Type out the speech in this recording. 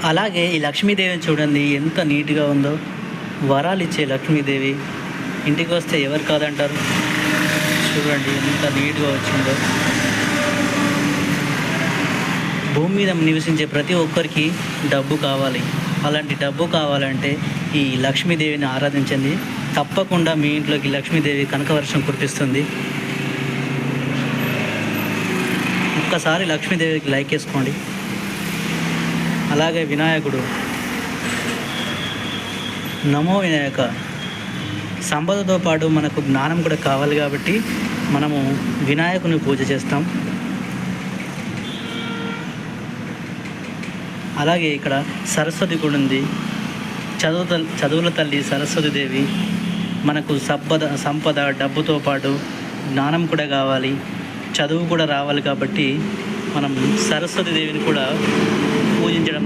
అలాగే ఈ లక్ష్మీదేవిని చూడండి ఎంత నీట్గా ఉందో. వరాలు ఇచ్చే లక్ష్మీదేవి ఇంటికి వస్తే ఎవరు కాదంటారు. చూడండి ఎంత నీట్గా వచ్చిందో. భూమి మీద నివసించే ప్రతి ఒక్కరికి డబ్బు కావాలి. అలాంటి డబ్బు కావాలంటే ఈ లక్ష్మీదేవిని ఆరాధించండి. తప్పకుండా మీ ఇంట్లోకి లక్ష్మీదేవి కనకవర్షం కురిపిస్తుంది. ఒక్కసారి లక్ష్మీదేవికి లైక్ వేసుకోండి. అలాగే వినాయకుడు, నమో వినాయక. సంపదతో పాటు మనకు జ్ఞానం కూడా కావాలి కాబట్టి మనము వినాయకుని పూజ చేస్తాం. అలాగే ఇక్కడ సరస్వతి కూడా ఉంది. చదువుల తల్లి సరస్వతి దేవి. మనకు సంపద డబ్బుతో పాటు జ్ఞానం కూడా కావాలి, చదువు కూడా రావాలి కాబట్టి మనం సరస్వతి దేవిని కూడా పూజించడం